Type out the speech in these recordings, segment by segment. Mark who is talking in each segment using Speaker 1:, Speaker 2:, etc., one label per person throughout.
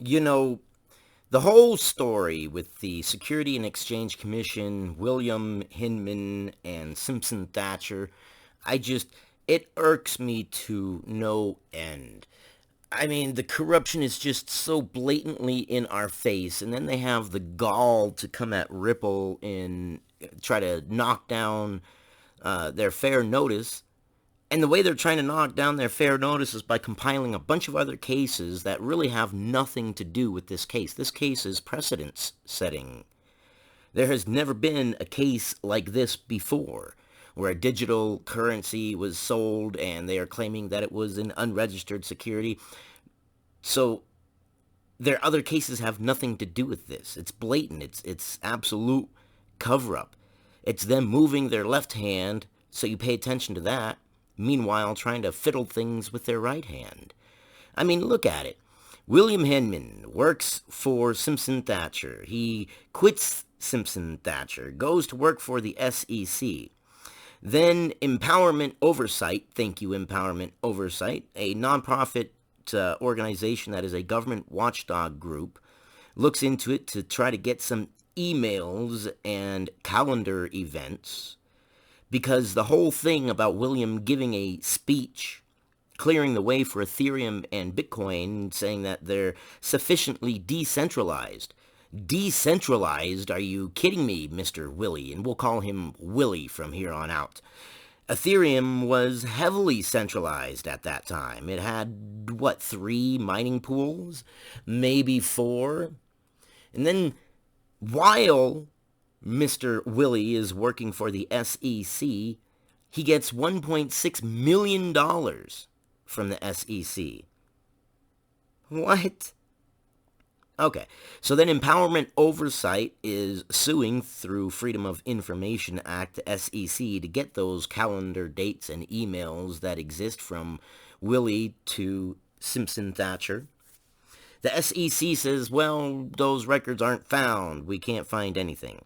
Speaker 1: You know, the whole story with the Security and Exchange Commission, William Hinman, and Simpson Thatcher, I just, it irks me to no end. I mean, the corruption is just so blatantly in our face, and then they have the gall to come at Ripple and try to knock down their fair notice. And the way they're trying to knock down their fair notice is by compiling a bunch of other cases that really have nothing to do with this case. This case is precedence setting. There has never been a case like this before, where a digital currency was sold and they are claiming that it was an unregistered security. So their other cases have nothing to do with this. It's blatant. It's absolute cover up. It's them moving their left hand, so you pay attention to that, meanwhile trying to fiddle things with their right hand. I mean, look at it. William Hinman works for Simpson Thatcher. He quits Simpson Thatcher, goes to work for the SEC. Then Empowerment Oversight, thank you Empowerment Oversight, a nonprofit organization that is a government watchdog group, looks into it to try to get some emails and calendar events, because the whole thing about William giving a speech clearing the way for Ethereum and Bitcoin, saying that they're sufficiently decentralized. Decentralized? Are you kidding me, Mr. Willie? And we'll call him Willie from here on out. Ethereum was heavily centralized at that time. It had, what, 3 mining pools? Maybe 4? And then, while Mr. Willie is working for the SEC, he gets $1.6 million from the SEC. What? Okay, so then Empowerment Oversight is suing through Freedom of Information Act, the SEC, to get those calendar dates and emails that exist from Willie to Simpson Thatcher. The SEC says, well, those records aren't found. We can't find anything.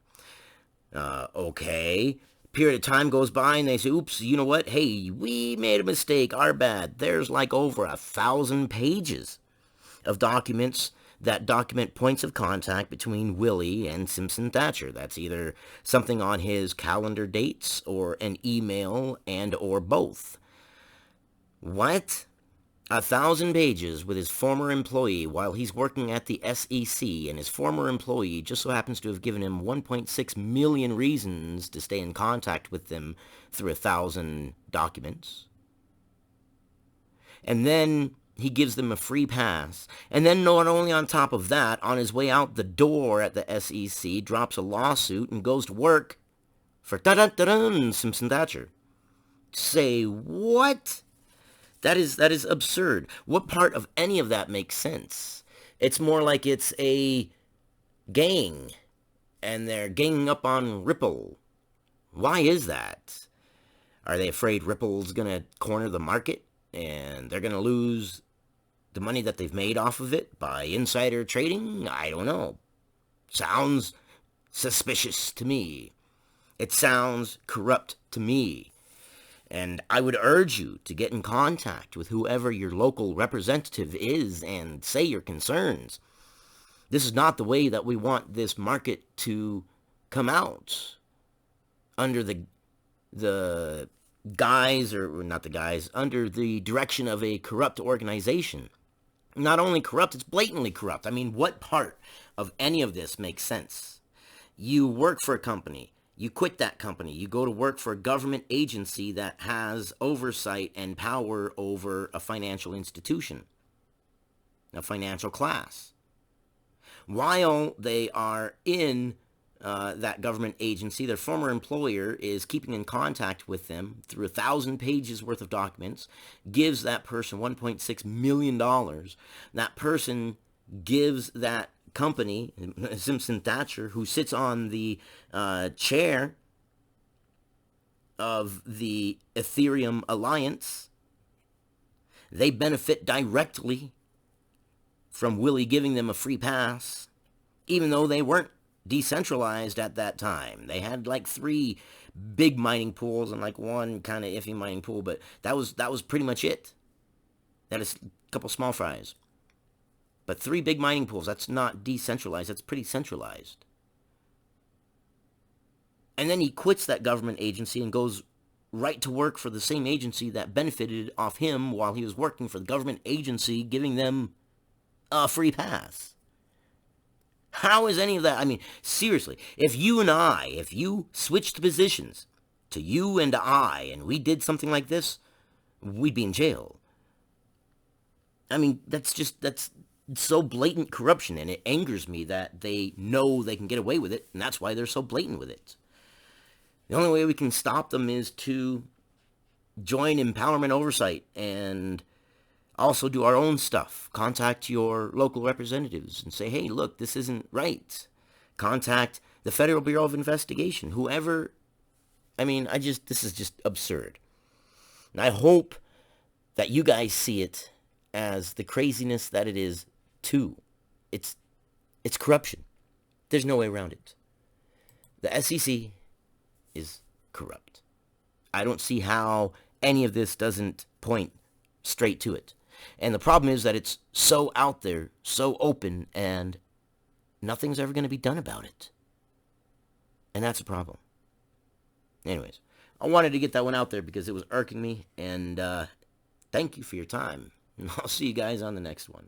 Speaker 1: Okay. Period of time goes by and they say, oops, you know what? Hey, we made a mistake. Our bad. There's like over 1,000 pages of documents that document points of contact between Willie and Simpson Thatcher. That's either something on his calendar dates or an email and or both. What? 1,000 pages with his former employee while he's working at the SEC, and his former employee just so happens to have given him 1.6 million reasons to stay in contact with them through 1,000 documents. And then he gives them a free pass. And then not only on top of that, on his way out the door at the SEC, drops a lawsuit and goes to work for Simpson Thatcher. Say what? That is absurd. What part of any of that makes sense? It's more like it's a gang, and they're ganging up on Ripple. Why is that? Are they afraid Ripple's going to corner the market, and they're going to lose the money that they've made off of it by insider trading? I don't know. Sounds suspicious to me. It sounds corrupt to me. And I would urge you to get in contact with whoever your local representative is and say your concerns. This is not the way that we want this market to come out under the guise, or not the guise, under the direction of a corrupt organization. Not only corrupt, it's blatantly corrupt. I mean, what part of any of this makes sense? You work for a company. You quit that company. You go to work for a government agency that has oversight and power over a financial institution, a financial class. While they are in that government agency, their former employer is keeping in contact with them through 1,000 pages worth of documents, gives that person $1.6 million. That person gives that company, Simpson Thatcher, who sits on the chair of the Ethereum Alliance, they benefit directly from Willie giving them a free pass, even though they weren't decentralized at that time. They had like 3 big mining pools and like 1 kind of iffy mining pool, but that was pretty much it. That is a couple small fries. But 3 big mining pools, that's not decentralized, that's pretty centralized. And then he quits that government agency and goes right to work for the same agency that benefited off him while he was working for the government agency, giving them a free pass. How is any of that? I mean, seriously, if you switched positions to you and I, and we did something like this, we'd be in jail. I mean, that's so blatant corruption, and it angers me that they know they can get away with it, and that's why they're so blatant with it. The only way we can stop them is to join empowerment oversight and also do our own stuff. Contact your local representatives and say, hey, look, this isn't right. Contact the Federal Bureau of Investigation, whoever. I mean, this is just absurd. And I hope that you guys see it as the craziness that it is too. It's corruption. There's no way around it. The SEC is corrupt. I don't see how any of this doesn't point straight to it. And the problem is that it's so out there, so open, and nothing's ever going to be done about it. And that's a problem. Anyways, I wanted to get that one out there because it was irking me, and thank you for your time. And I'll see you guys on the next one.